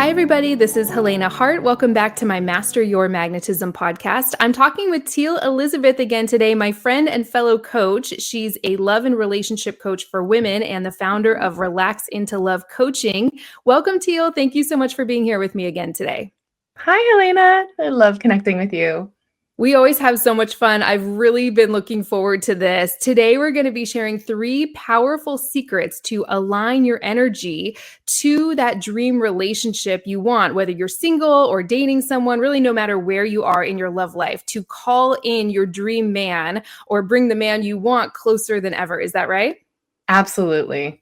Hi, everybody. This is Helena Hart. Welcome back to my Master Your Magnetism podcast. I'm talking with Teal Elisabeth again today, my friend and fellow coach. She's a love and relationship coach for women and the founder of Relax into Love Coaching. Welcome, Teal. Thank you so much for being here with me again today. Hi, Helena. I love connecting with you. We always have so much fun. I've really been looking forward to this. Today, we're going to be sharing 3 powerful secrets to align your energy to that dream relationship you want, whether you're single or dating someone, really no matter where you are in your love life, to call in your dream man or bring the man you want closer than ever. Is that right? Absolutely.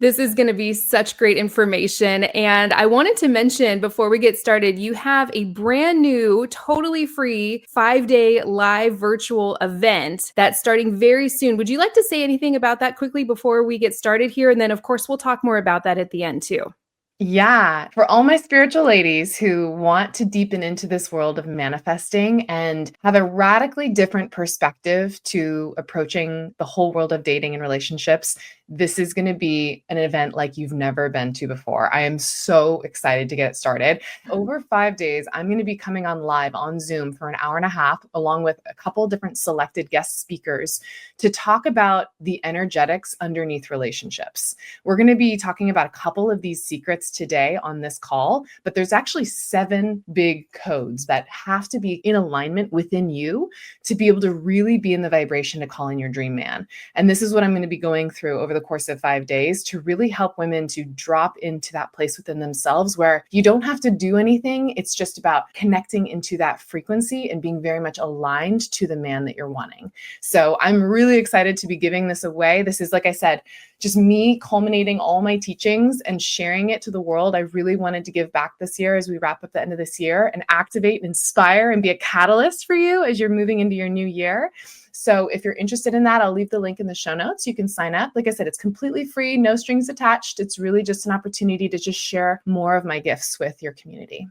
This is going to be such great information. And I wanted to mention before we get started, you have a brand new, totally free 5-day live virtual event that's starting very soon. Would you like to say anything about that quickly before we get started here? And then, of course, we'll talk more about that at the end, too. Yeah, for all my spiritual ladies who want to deepen into this world of manifesting and have a radically different perspective to approaching the whole world of dating and relationships, this is going to be an event like you've never been to before. I am so excited to get it started. Over 5 days, I'm going to be coming on live on Zoom for an hour and a half, along with a couple different selected guest speakers to talk about the energetics underneath relationships. We're going to be talking about a couple of these secrets today on this call, but there's actually 7 big codes that have to be in alignment within you to be able to really be in the vibration to call in your dream man. And this is what I'm going to be going through over the course of 5 days to really help women to drop into that place within themselves where you don't have to do anything. It's just about connecting into that frequency and being very much aligned to the man that you're wanting. So I'm really excited to be giving this away. This is, like I said, just me culminating all my teachings and sharing it to the world. I really wanted to give back this year as we wrap up the end of this year and activate and inspire and be a catalyst for you as you're moving into your new year. So if you're interested in that, I'll leave the link in the show notes. You can sign up. Like I said, it's completely free, no strings attached. It's really just an opportunity to just share more of my gifts with your community.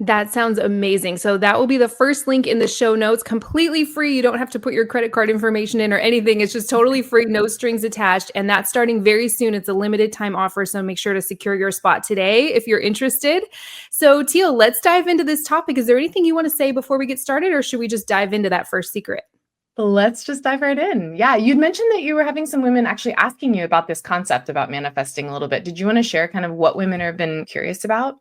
That sounds amazing. So that will be the first link in the show notes, completely free. You don't have to put your credit card information in or anything. It's just totally free, no strings attached. And that's starting very soon. It's a limited time offer. So make sure to secure your spot today if you're interested. So Teal, let's dive into this topic. Is there anything you want to say before we get started, or should we just dive into that first secret? Let's just dive right in. Yeah, you'd mentioned that you were having some women actually asking you about this concept about manifesting a little bit. Did you want to share kind of what women have been curious about?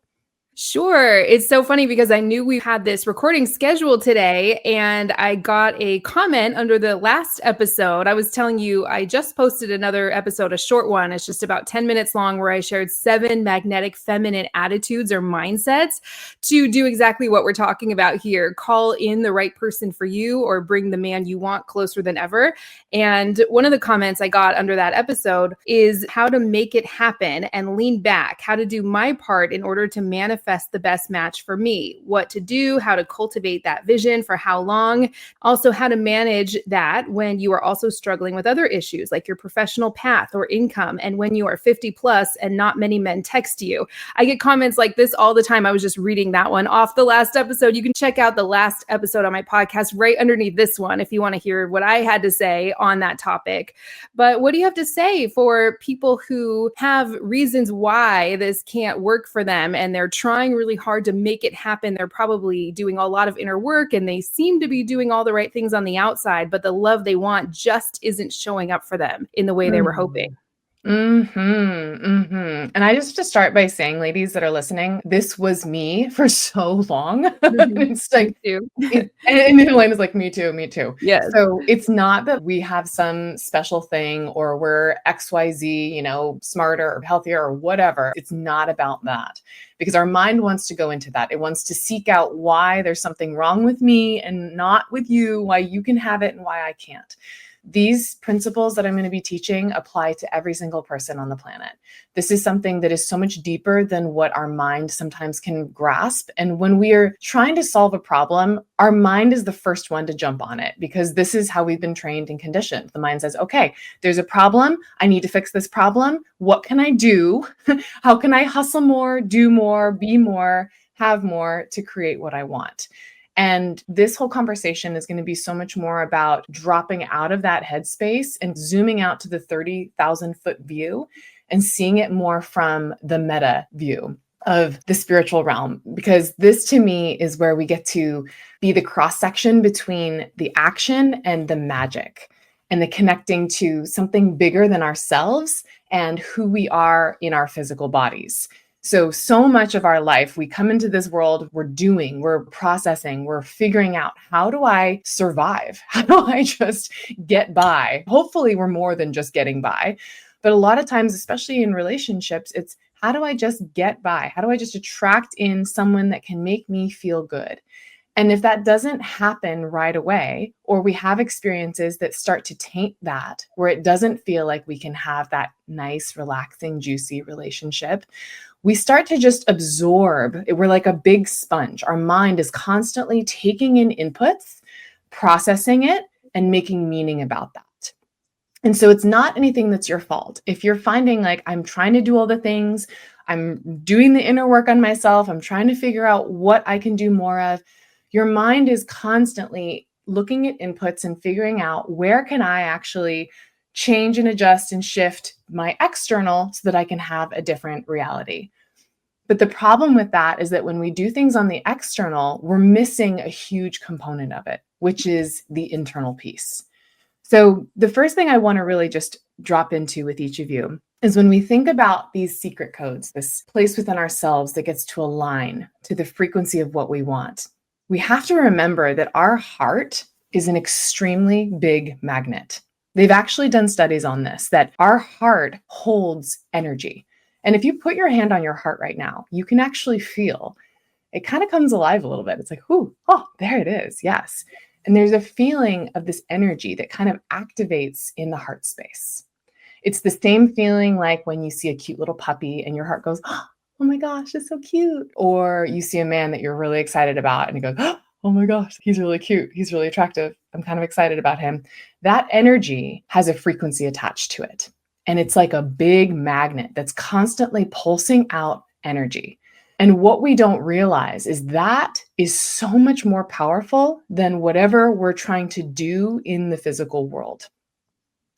Sure. It's so funny because I knew we had this recording scheduled today and I got a comment under the last episode. I was telling you, I just posted another episode, a short one. It's just about 10 minutes long where I shared 7 magnetic feminine attitudes or mindsets to do exactly what we're talking about here. Call in the right person for you or bring the man you want closer than ever. And one of the comments I got under that episode is how to make it happen and lean back, how to do my part in order to manifest the best match for me, what to do, how to cultivate that vision for how long, also how to manage that when you are also struggling with other issues like your professional path or income, and when you are 50 plus and not many men text you. I get comments like this all the time. I was just reading that one off the last episode. You can check out the last episode on my podcast right underneath this one if you want to hear what I had to say on that topic. But what do you have to say for people who have reasons why this can't work for them and they're trying really hard to make it happen? They're probably doing a lot of inner work and they seem to be doing all the right things on the outside, but the love they want just isn't showing up for them in the way they were hoping. And I just have to start by saying, ladies that are listening, this was me for so long. It's like, Me too. and Elena's like, me too. Yes. So it's not that we have some special thing or we're XYZ, smarter or healthier or whatever. It's not about that because our mind wants to go into that. It wants to seek out why there's something wrong with me and not with you, why you can have it and why I can't. These principles that I'm going to be teaching apply to every single person on the planet. This is something that is so much deeper than what our mind sometimes can grasp. And when we are trying to solve a problem, our mind is the first one to jump on it because this is how we've been trained and conditioned. The mind says, okay, there's a problem. I need to fix this problem. What can I do? How can I hustle more, do more, be more, have more to create what I want? And this whole conversation is going to be so much more about dropping out of that headspace and zooming out to the 30,000 foot view and seeing it more from the meta view. of the spiritual realm, because this to me is where we get to be the cross section between the action and the magic, and the connecting to something bigger than ourselves and who we are in our physical bodies. So much of our life, we come into this world, we're doing, we're processing, we're figuring out, how do I survive? How do I just get by? Hopefully, we're more than just getting by. But a lot of times, especially in relationships, it's, how do I just get by? How do I just attract in someone that can make me feel good? And if that doesn't happen right away, or we have experiences that start to taint that, where it doesn't feel like we can have that nice, relaxing, juicy relationship, we start to just absorb. We're like a big sponge. Our mind is constantly taking in inputs, processing it, and making meaning about that. And so it's not anything that's your fault. If you're finding like, I'm trying to do all the things, I'm doing the inner work on myself, I'm trying to figure out what I can do more of, your mind is constantly looking at inputs and figuring out, where can I actually change and adjust and shift my external so that I can have a different reality. But the problem with that is that when we do things on the external, we're missing a huge component of it, which is the internal piece. So the first thing I want to really just drop into with each of you is, when we think about these secret codes, this place within ourselves that gets to align to the frequency of what we want, we have to remember that our heart is an extremely big magnet. They've actually done studies on this, that our heart holds energy. And if you put your hand on your heart right now, you can actually feel it kind of comes alive a little bit. It's like, oh, there it is. Yes. And there's a feeling of this energy that kind of activates in the heart space. It's the same feeling like when you see a cute little puppy and your heart goes, oh my gosh, it's so cute. Or you see a man that you're really excited about and you go, oh my gosh, he's really cute. He's really attractive. I'm kind of excited about him. That energy has a frequency attached to it. And it's like a big magnet that's constantly pulsing out energy. And what we don't realize is that is so much more powerful than whatever we're trying to do in the physical world.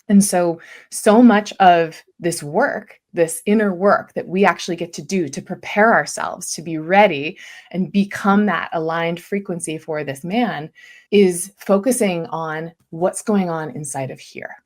And so much of this work, this inner work that we actually get to do to prepare ourselves to be ready and become that aligned frequency for this man, is focusing on what's going on inside of here.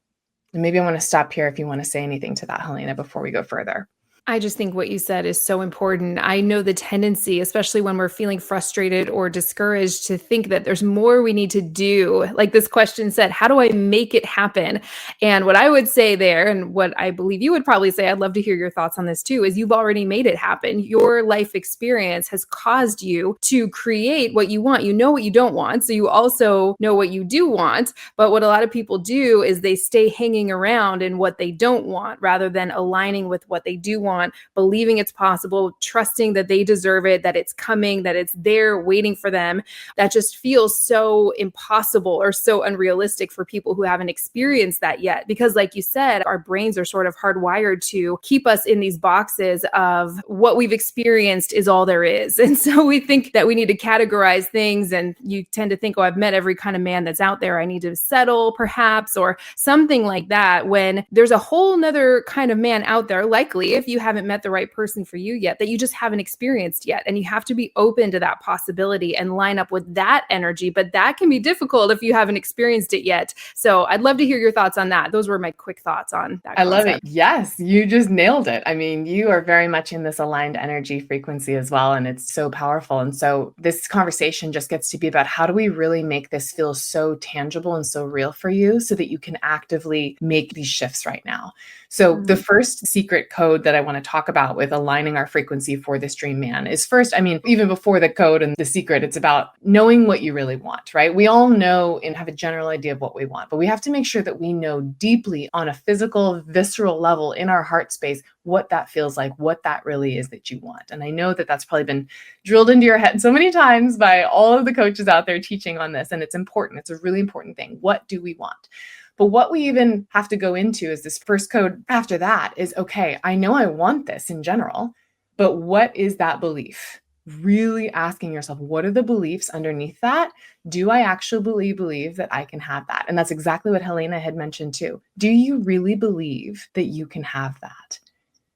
And maybe I want to stop here if you want to say anything to that, Helena, before we go further. I just think what you said is so important. I know the tendency, especially when we're feeling frustrated or discouraged, to think that there's more we need to do. Like this question said, how do I make it happen? And what I would say there, and what I believe you would probably say, I'd love to hear your thoughts on this too, is you've already made it happen. Your life experience has caused you to create what you want. You know what you don't want, so you also know what you do want. But what a lot of people do is they stay hanging around in what they don't want, rather than aligning with what they do want, believing it's possible, trusting that they deserve it, that it's coming, that it's there waiting for them. That just feels so impossible or so unrealistic for people who haven't experienced that yet. Because like you said, our brains are sort of hardwired to keep us in these boxes of what we've experienced is all there is. And so we think that we need to categorize things, and you tend to think, oh, I've met every kind of man that's out there, I need to settle perhaps, or something like that, when there's a whole nother kind of man out there, likely, if you haven't met the right person for you yet, that you just haven't experienced yet. And you have to be open to that possibility and line up with that energy. But that can be difficult if you haven't experienced it yet. So I'd love to hear your thoughts on that. Those were my quick thoughts on that. I love it. Yes, you just nailed it. I mean, you are very much in this aligned energy frequency as well. And it's so powerful. And so this conversation just gets to be about, how do we really make this feel so tangible and so real for you, so that you can actively make these shifts right now. So the first secret code that I want to talk about with aligning our frequency for this dream man is, first, I mean, even before the code and the secret, it's about knowing what you really want, right? We all know and have a general idea of what we want, but we have to make sure that we know deeply on a physical, visceral level in our heart space what that feels like, what that really is that you want. And I know that that's probably been drilled into your head so many times by all of the coaches out there teaching on this. And it's important. It's a really important thing. What do we want? But what we even have to go into is this first code after that is, okay, I know I want this in general, but what is that belief? Really asking yourself, what are the beliefs underneath that? Do I actually believe that I can have that? And that's exactly what Helena had mentioned too. Do you really believe that you can have that?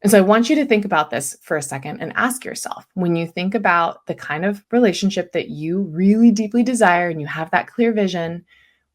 And so I want you to think about this for a second and ask yourself, when you think about the kind of relationship that you really deeply desire and you have that clear vision,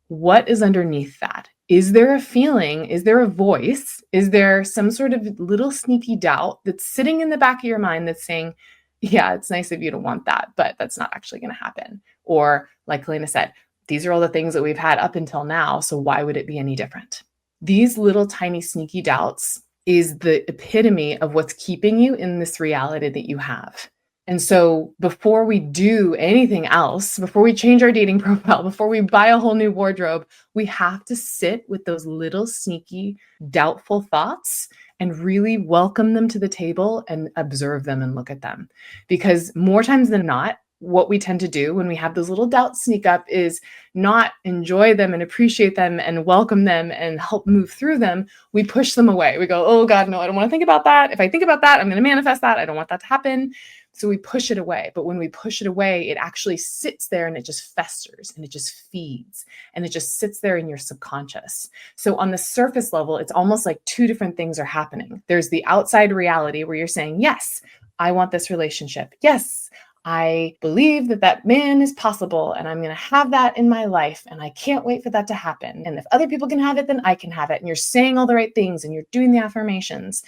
what is underneath that? Is there a feeling? Is there a voice? Is there some sort of little sneaky doubt that's sitting in the back of your mind that's saying, yeah, it's nice of you to want that, but that's not actually going to happen? Or like Helena said, these are all the things that we've had up until now, so why would it be any different? These little tiny sneaky doubts is the epitome of what's keeping you in this reality that you have. And so before we do anything else, before we change our dating profile, before we buy a whole new wardrobe, we have to sit with those little sneaky, doubtful thoughts and really welcome them to the table and observe them and look at them. Because more times than not, what we tend to do when we have those little doubts sneak up is not enjoy them and appreciate them and welcome them and help move through them. We push them away. We go, oh God, no, I don't want to think about that. If I think about that, I'm going to manifest that. I don't want that to happen. So we push it away. But when we push it away, it actually sits there and it just festers and it just feeds and it just sits there in your subconscious. So on the surface level, it's almost like two different things are happening. There's the outside reality where you're saying, yes, I want this relationship. Yes, I believe that that man is possible and I'm going to have that in my life and I can't wait for that to happen. And if other people can have it, then I can have it. And you're saying all the right things and you're doing the affirmations.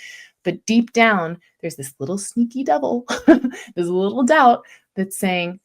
But deep down, there's this little sneaky devil, there's a little doubt that's saying,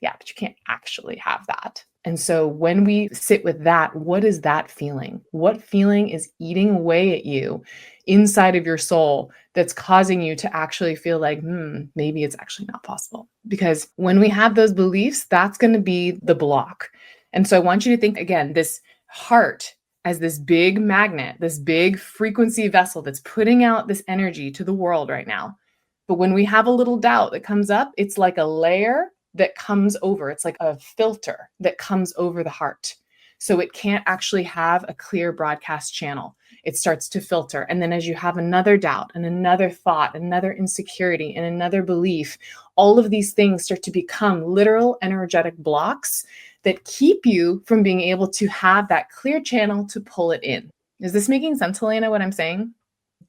yeah, but you can't actually have that. And so when we sit with that, what is that feeling? What feeling is eating away at you inside of your soul that's causing you to actually feel like, maybe it's actually not possible? Because when we have those beliefs, that's going to be the block. And so I want you to think again, this heart as this big magnet, this big frequency vessel that's putting out this energy to the world right now. But when we have a little doubt that comes up, it's like a layer that comes over. It's like a filter that comes over the heart. So it can't actually have a clear broadcast channel. It starts to filter. And then as you have another doubt and another thought, another insecurity and another belief, all of these things start to become literal energetic blocks that keep you from being able to have that clear channel to pull it in. Is this making sense, Helena, what I'm saying?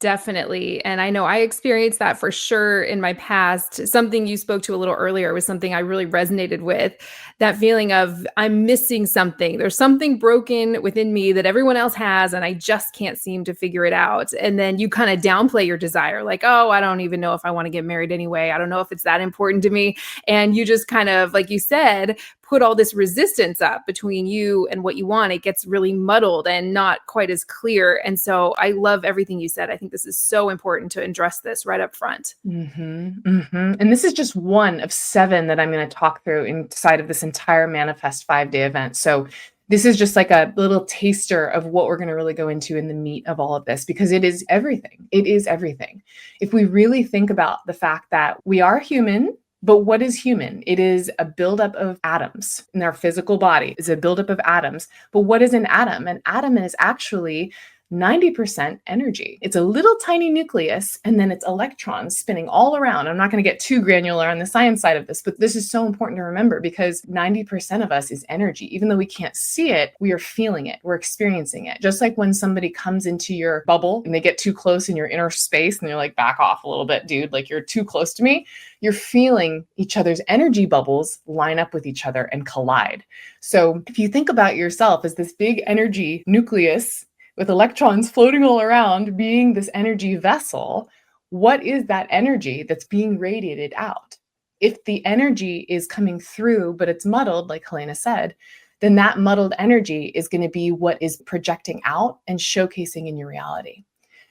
Definitely. And I know I experienced that for sure in my past. Something you spoke to a little earlier was something I really resonated with. That feeling of I'm missing something. There's something broken within me that everyone else has, and I just can't seem to figure it out. And then you kind of downplay your desire, like, oh, I don't even know if I want to get married anyway. I don't know if it's that important to me. And you just kind of, like you said, put all this resistance up between you and what you want. It gets really muddled and not quite as clear. And so I love everything you said. I think this is so important to address this right up front. And this is just one of 7 that I'm going to talk through inside of this entire Manifest 5-day event. So this is just like a little taster of what we're going to really go into in the meat of all of this, because it is everything. It is everything. If we really think about the fact that we are human, but what is human? It is a buildup of atoms in our physical body. It's a buildup of atoms. But what is an atom? An atom is actually 90% energy. It's a little tiny nucleus, and then it's electrons spinning all around. I'm not going to get too granular on the science side of this, but this is so important to remember because 90% of us is energy. Even though we can't see it, we are feeling it. We're experiencing it. Just like when somebody comes into your bubble and they get too close in your inner space and you're like, back off a little bit, dude, like you're too close to me. You're feeling each other's energy bubbles line up with each other and collide. So if you think about yourself as this big energy nucleus with electrons floating all around, being this energy vessel, what is that energy that's being radiated out? If the energy is coming through, but it's muddled, like Helena said, then that muddled energy is going to be what is projecting out and showcasing in your reality.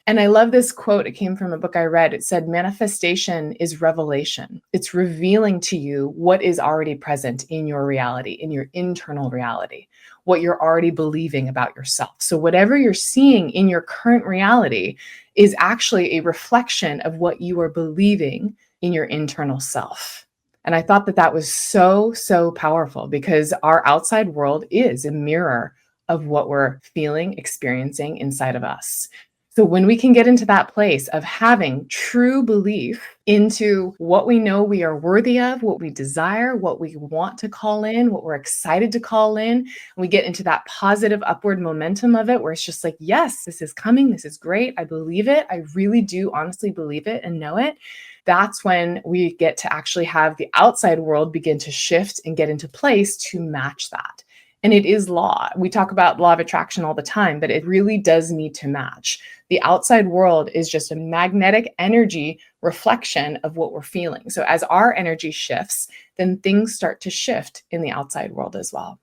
And I love this quote. It came from a book I read. It said, manifestation is revelation. It's revealing to you what is already present in your reality, in your internal reality, what you're already believing about yourself. So whatever you're seeing in your current reality is actually a reflection of what you are believing in your internal self. And I thought that that was so, so powerful because our outside world is a mirror of what we're feeling, experiencing inside of us. So when we can get into that place of having true belief into what we know we are worthy of, what we desire, what we want to call in, what we're excited to call in, and we get into that positive upward momentum of it where it's just like, yes, this is coming. This is great. I believe it. I really do honestly believe it and know it. That's when we get to actually have the outside world begin to shift and get into place to match that. And it is law. We talk about law of attraction all the time, but it really does need to match. The outside world is just a magnetic energy reflection of what we're feeling. So as our energy shifts, then things start to shift in the outside world as well.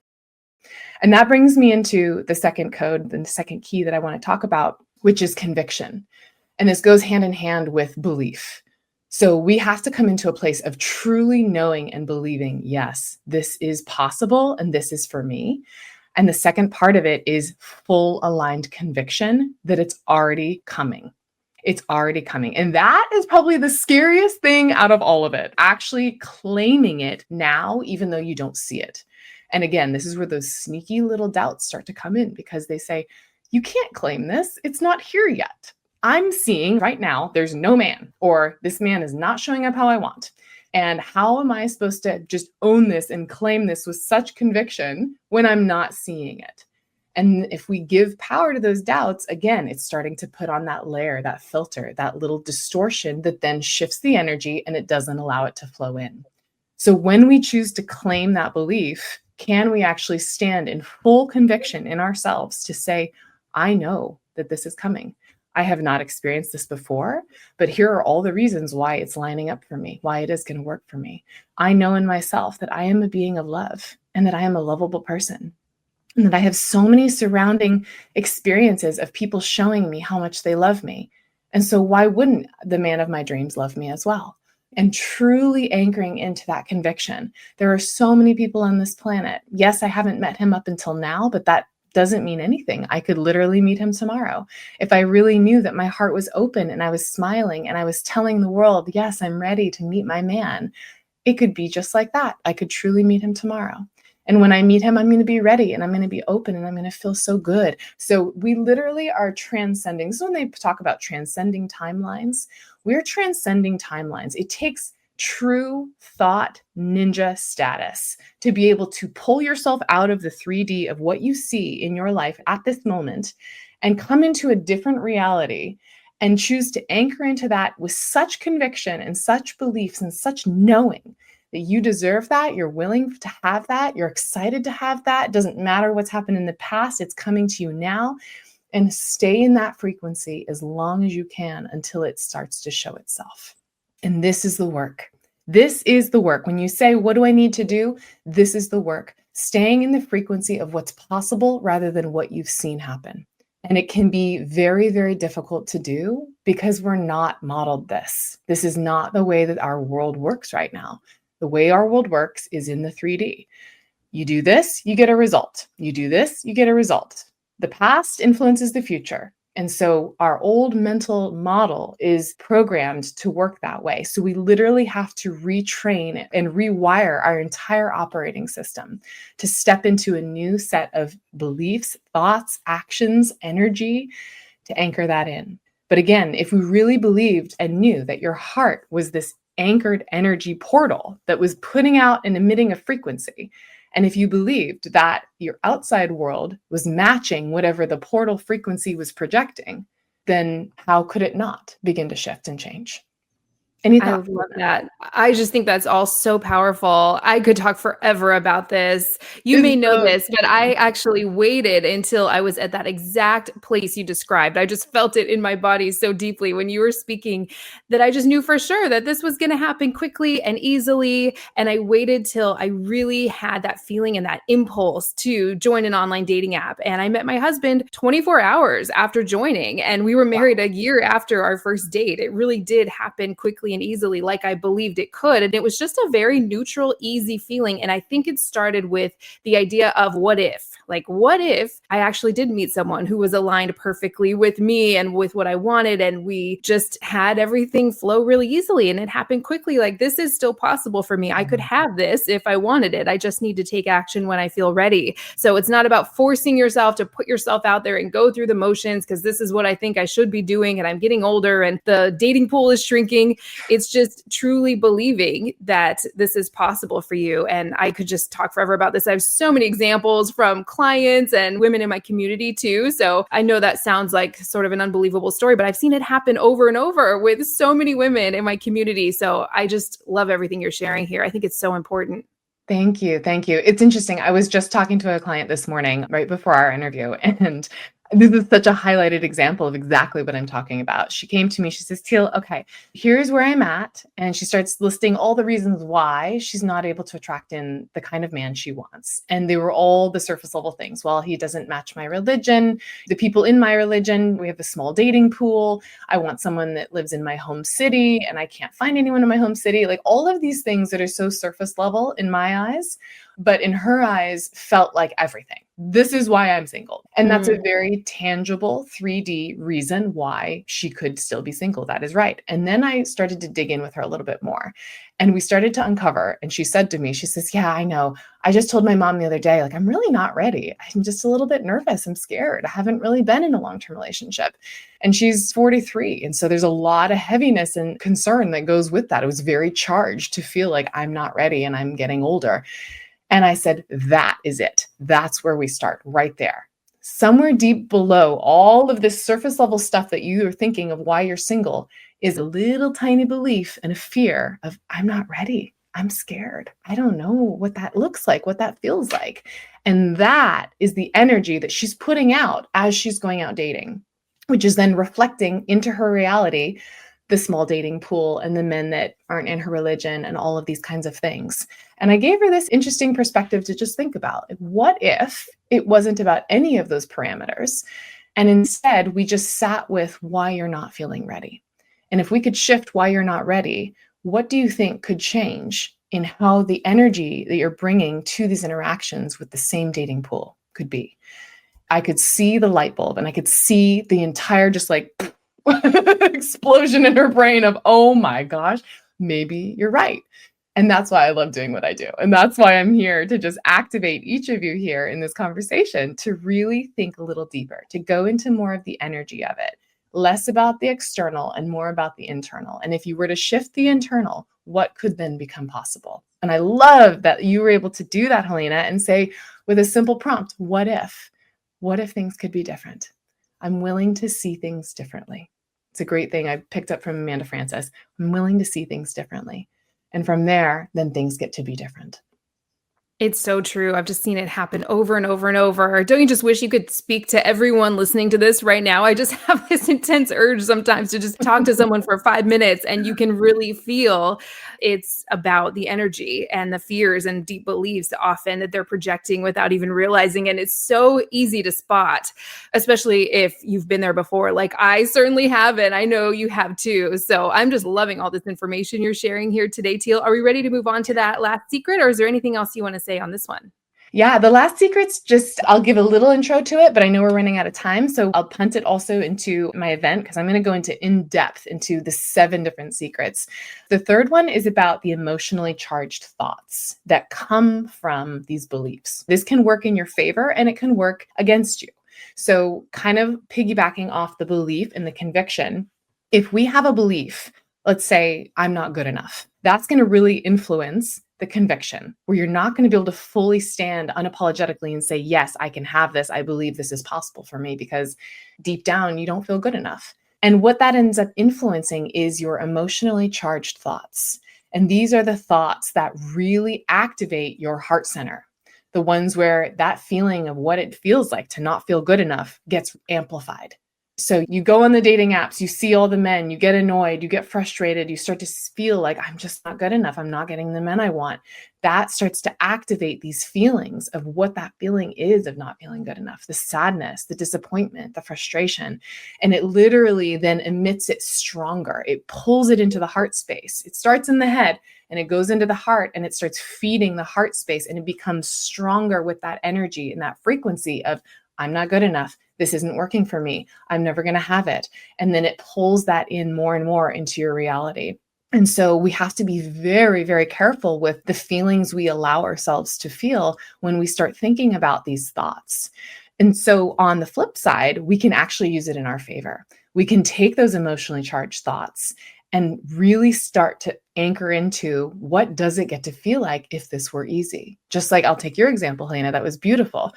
And that brings me into the second code, the second key that I want to talk about, which is conviction. And this goes hand in hand with belief. So we have to come into a place of truly knowing and believing, yes, this is possible and this is for me. And the second part of it is full aligned conviction that it's already coming. It's already coming. And that is probably the scariest thing out of all of it, actually claiming it now, even though you don't see it. And again, this is where those sneaky little doubts start to come in because they say, you can't claim this. It's not here yet. I'm seeing right now, there's no man, or this man is not showing up how I want. And how am I supposed to just own this and claim this with such conviction when I'm not seeing it? And if we give power to those doubts, again, it's starting to put on that layer, that filter, that little distortion that then shifts the energy and it doesn't allow it to flow in. So when we choose to claim that belief, can we actually stand in full conviction in ourselves to say, I know that this is coming. I have not experienced this before, but here are all the reasons why it's lining up for me, why it is going to work for me. I know in myself that I am a being of love and that I am a lovable person and that I have so many surrounding experiences of people showing me how much they love me. And so why wouldn't the man of my dreams love me as well? And truly anchoring into that conviction. There are so many people on this planet. Yes, I haven't met him up until now, but that doesn't mean anything. I could literally meet him tomorrow. If I really knew that my heart was open and I was smiling and I was telling the world, yes, I'm ready to meet my man, it could be just like that. I could truly meet him tomorrow. And when I meet him, I'm going to be ready and I'm going to be open and I'm going to feel so good. So we literally are transcending. So when they talk about transcending timelines, we're transcending timelines. It takes true thought ninja status to be able to pull yourself out of the 3D of what you see in your life at this moment and come into a different reality and choose to anchor into that with such conviction and such beliefs and such knowing that you deserve that, you're willing to have that, you're excited to have that. It doesn't matter what's happened in the past, it's coming to you now. And stay in that frequency as long as you can until it starts to show itself. And this is the work. This is the work. When you say, what do I need to do? This is the work. Staying in the frequency of what's possible rather than what you've seen happen. And it can be very, very difficult to do because we're not modeled this. This is not the way that our world works right now. The way our world works is in the 3D. You do this, you get a result. You do this, you get a result. The past influences the future. And so our old mental model is programmed to work that way. So we literally have to retrain and rewire our entire operating system to step into a new set of beliefs, thoughts, actions, energy to anchor that in. But again, if we really believed and knew that your heart was this anchored energy portal that was putting out and emitting a frequency, and if you believed that your outside world was matching whatever the portal frequency was projecting, then how could it not begin to shift and change? Any I thoughts? love that. I just think that's all so powerful. I could talk forever about this. You It's may know so this, but I actually waited until I was at that exact place you described. I just felt it in my body so deeply when you were speaking that I just knew for sure that this was going to happen quickly and easily. And I waited till I really had that feeling and that impulse to join an online dating app. And I met my husband 24 hours after joining, and we were married a year after our first date. It really did happen quickly and easily, like I believed it could. And it was just a very neutral, easy feeling. And I think it started with the idea of what if? Like, what if I actually did meet someone who was aligned perfectly with me and with what I wanted, and we just had everything flow really easily and it happened quickly? Like, this is still possible for me. I could have this if I wanted it. I just need to take action when I feel ready. So it's not about forcing yourself to put yourself out there and go through the motions because this is what I think I should be doing and I'm getting older and the dating pool is shrinking. It's just truly believing that this is possible for you. And I could just talk forever about this. I have so many examples from clients and women in my community too. So I know that sounds like sort of an unbelievable story, but I've seen it happen over and over with so many women in my community. So I just love everything you're sharing here. I think it's so important. Thank you. Thank you. It's interesting. I was just talking to a client this morning, right before our interview, and this is such a highlighted example of exactly what I'm talking about. She came to me, she says, Teal, okay, here's where I'm at. And she starts listing all the reasons why she's not able to attract in the kind of man she wants. And they were all the surface level things. Well, he doesn't match my religion. The people in my religion, we have a small dating pool. I want someone that lives in my home city and I can't find anyone in my home city. Like all of these things that are so surface level in my eyes, but in her eyes felt like everything. This is why I'm single. And that's a very tangible 3D reason why she could still be single. That is right. And then I started to dig in with her a little bit more. And we started to uncover. And she said to me, she says, yeah, I know. I just told my mom the other day, like, I'm really not ready. I'm just a little bit nervous. I'm scared. I haven't really been in a long-term relationship. And she's 43. And so there's a lot of heaviness and concern that goes with that. It was very charged to feel like I'm not ready and I'm getting older. And I said, that is it. That's where we start, right there. Somewhere deep below all of this surface level stuff that you are thinking of why you're single is a little tiny belief and a fear of, I'm not ready. I'm scared. I don't know what that looks like, what that feels like. And that is the energy that she's putting out as she's going out dating, which is then reflecting into her reality, the small dating pool and the men that aren't in her religion and all of these kinds of things. And I gave her this interesting perspective to just think about. What if it wasn't about any of those parameters? And instead, we just sat with why you're not feeling ready. And if we could shift why you're not ready, what do you think could change in how the energy that you're bringing to these interactions with the same dating pool could be? I could see the light bulb and I could see the entire just like explosion in her brain of, oh my gosh, maybe you're right. And that's why I love doing what I do. And that's why I'm here to just activate each of you here in this conversation to really think a little deeper, to go into more of the energy of it, less about the external and more about the internal. And if you were to shift the internal, what could then become possible? And I love that you were able to do that, Helena, and say with a simple prompt, what if? What if things could be different? I'm willing to see things differently. It's a great thing I picked up from Amanda Francis. I'm willing to see things differently. And from there, then things get to be different. It's so true. I've just seen it happen over and over and over. Don't you just wish you could speak to everyone listening to this right now? I just have this intense urge sometimes to just talk to someone for 5 minutes, and you can really feel it's about the energy and the fears and deep beliefs often that they're projecting without even realizing. And it's so easy to spot, especially if you've been there before. Like I certainly have, and I know you have too. So I'm just loving all this information you're sharing here today, Teal. Are we ready to move on to that last secret, or is there anything else you want to say on this one? Yeah, the last secret's just, I'll give a little intro to it, but I know we're running out of time. So I'll punt it also into my event because I'm going to go into in-depth into the 7 different secrets. The third one is about the emotionally charged thoughts that come from these beliefs. This can work in your favor and it can work against you. So kind of piggybacking off the belief and the conviction, if we have a belief, let's say I'm not good enough, that's going to really influence the conviction, where you're not going to be able to fully stand unapologetically and say, yes, I can have this. I believe this is possible for me, because deep down, you don't feel good enough. And what that ends up influencing is your emotionally charged thoughts. And these are the thoughts that really activate your heart center, the ones where that feeling of what it feels like to not feel good enough gets amplified. So you go on the dating apps, you see all the men, you get annoyed, you get frustrated, you start to feel like I'm just not good enough. I'm not getting the men I want. That starts to activate these feelings of what that feeling is of not feeling good enough, the sadness, the disappointment, the frustration. And it literally then emits it stronger. It pulls it into the heart space. It starts in the head and it goes into the heart and it starts feeding the heart space, and it becomes stronger with that energy and that frequency of, I'm not good enough. This isn't working for me. I'm never going to have it. And then it pulls that in more and more into your reality. And so we have to be very, very careful with the feelings we allow ourselves to feel when we start thinking about these thoughts. And so on the flip side, we can actually use it in our favor. We can take those emotionally charged thoughts and really start to anchor into, what does it get to feel like if this were easy? Just like, I'll take your example, Helena, that was beautiful.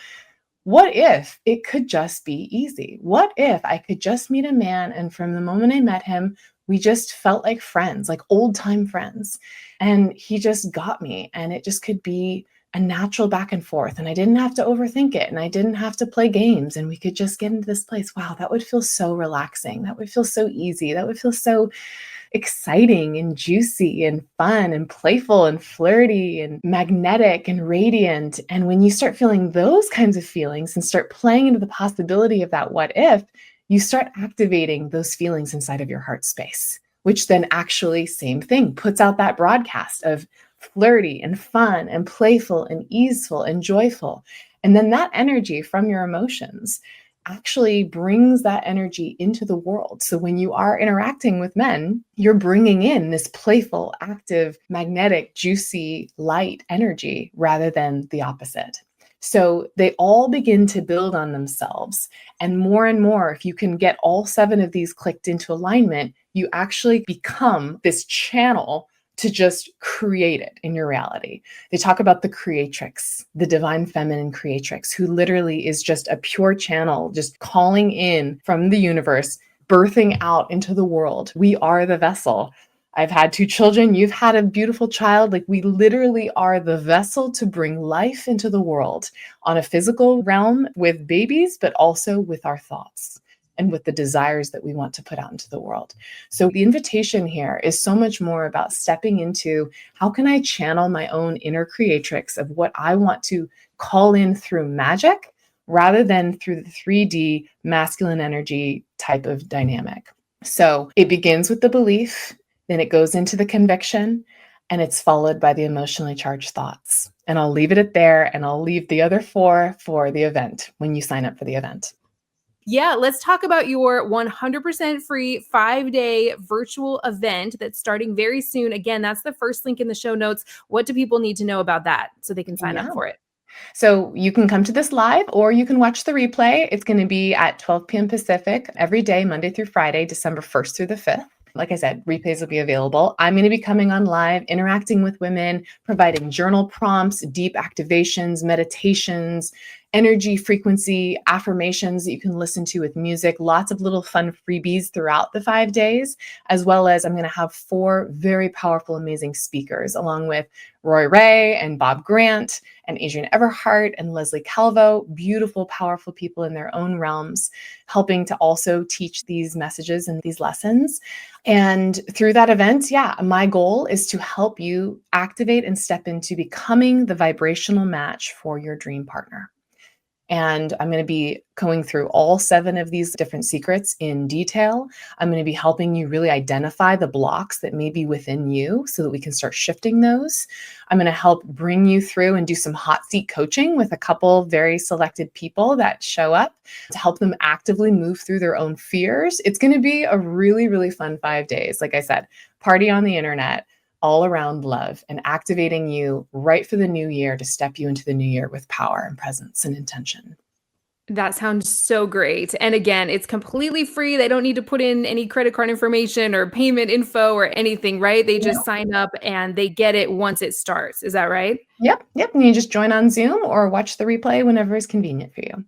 What if it could just be easy? What if I could just meet a man, and from the moment I met him, we just felt like friends, like old time friends. And he just got me, and it just could be a natural back and forth. And I didn't have to overthink it, and I didn't have to play games, and we could just get into this place. Wow, that would feel so relaxing. That would feel so easy. That would feel so exciting and juicy and fun and playful and flirty and magnetic and radiant. And when you start feeling those kinds of feelings and start playing into the possibility of that what if, you start activating those feelings inside of your heart space, which then actually, same thing, puts out that broadcast of flirty and fun and playful and easeful and joyful. And then that energy from your emotions actually brings that energy into the world. So when you are interacting with men, you're bringing in this playful, active, magnetic, juicy, light energy rather than the opposite. So they all begin to build on themselves. And more, if you can get all 7 of these clicked into alignment, you actually become this channel to just create it in your reality. They talk about the creatrix, the divine feminine creatrix, who literally is just a pure channel, just calling in from the universe, birthing out into the world. We are the vessel. I've had 2 children. You've had a beautiful child. Like, we literally are the vessel to bring life into the world on a physical realm with babies, but also with our thoughts and with the desires that we want to put out into the world. So the invitation here is so much more about stepping into, how can I channel my own inner creatrix of what I want to call in through magic rather than through the 3D masculine energy type of dynamic. So it begins with the belief, then it goes into the conviction, and it's followed by the emotionally charged thoughts. And I'll leave it at there, and I'll leave the other 4 for the event when you sign up for the event. Yeah, let's talk about your 100% free 5-day virtual event that's starting very soon. Again, that's the first link in the show notes. What do people need to know about that so they can sign up for it? So you can come to this live, or you can watch the replay. It's going to be at 12 p.m. Pacific every day, Monday through Friday, December 1st through the 5th. Like I said, replays will be available. I'm going to be coming on live, interacting with women, providing journal prompts, deep activations, meditations, energy frequency affirmations that you can listen to with music, lots of little fun freebies throughout the 5 days, as well as I'm going to have 4 very powerful, amazing speakers, along with Roy Ray and Bob Grant and Adrienne Everhart and Leslie Calvo, beautiful, powerful people in their own realms, helping to also teach these messages and these lessons. And through that event, my goal is to help you activate and step into becoming the vibrational match for your dream partner. And I'm going to be going through all 7 of these different secrets in detail. I'm going to be helping you really identify the blocks that may be within you so that we can start shifting those. I'm going to help bring you through and do some hot seat coaching with a couple very selected people that show up to help them actively move through their own fears. It's going to be a really, really fun 5 days. Like I said, party on the internet, all around love, and activating you right for the new year to step you into the new year with power and presence and intention. That sounds so great. And again, it's completely free. They don't need to put in any credit card information or payment info or anything, right? They just sign up and they get it once it starts. Is that right? Yep. And you just join on Zoom or watch the replay whenever is convenient for you.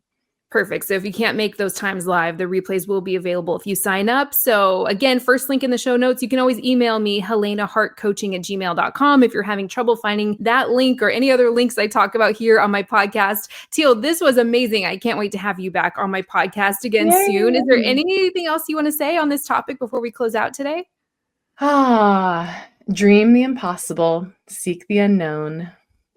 Perfect. So if you can't make those times live, the replays will be available if you sign up. So again, first link in the show notes. You can always email me, helenahartcoaching@gmail.com, if you're having trouble finding that link or any other links I talk about here on my podcast. Teal, this was amazing. I can't wait to have you back on my podcast again soon. Is there anything else you want to say on this topic before we close out today? Dream the impossible, seek the unknown,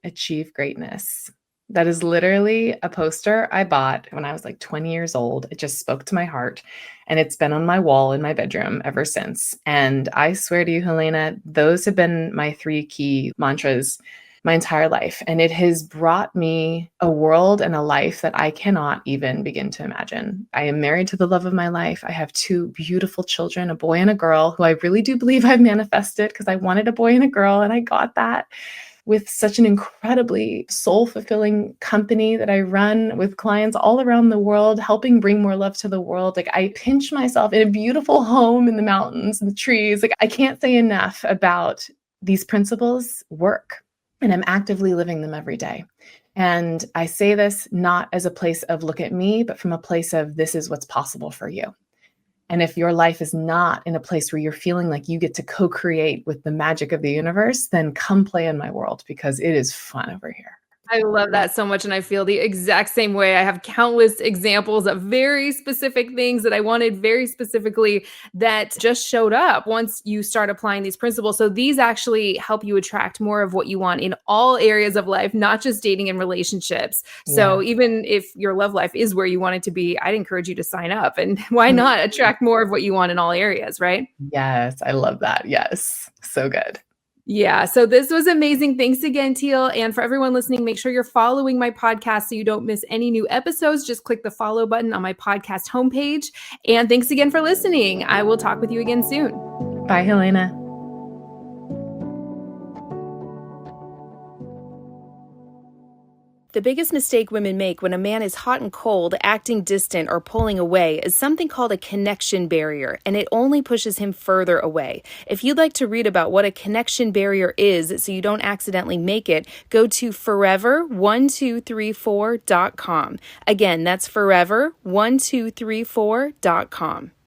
achieve greatness. That is literally a poster I bought when I was like 20 years old. It just spoke to my heart. And it's been on my wall in my bedroom ever since. And I swear to you, Helena, those have been my three key mantras my entire life. And it has brought me a world and a life that I cannot even begin to imagine. I am married to the love of my life. I have two beautiful children, a boy and a girl, who I really do believe I've manifested because I wanted a boy and a girl, and I got that with such an incredibly soul-fulfilling company that I run with clients all around the world, helping bring more love to the world. Like, I pinch myself in a beautiful home in the mountains and the trees. Like, I can't say enough about these principles work, and I'm actively living them every day. And I say this not as a place of look at me, but from a place of this is what's possible for you. And if your life is not in a place where you're feeling like you get to co-create with the magic of the universe, then come play in my world because it is fun over here. I love that so much. And I feel the exact same way. I have countless examples of very specific things that I wanted very specifically that just showed up once you start applying these principles. So these actually help you attract more of what you want in all areas of life, not just dating and relationships. So even if your love life is where you want it to be, I'd encourage you to sign up. And why not attract more of what you want in all areas, right? Yes, I love that. Yes, so good. Yeah. So this was amazing. Thanks again, Teal. And for everyone listening, make sure you're following my podcast so you don't miss any new episodes. Just click the follow button on my podcast homepage. And thanks again for listening. I will talk with you again soon. Bye, Helena. The biggest mistake women make when a man is hot and cold, acting distant, or pulling away is something called a connection barrier, and it only pushes him further away. If you'd like to read about what a connection barrier is so you don't accidentally make it, go to forever1234.com. Again, that's forever1234.com.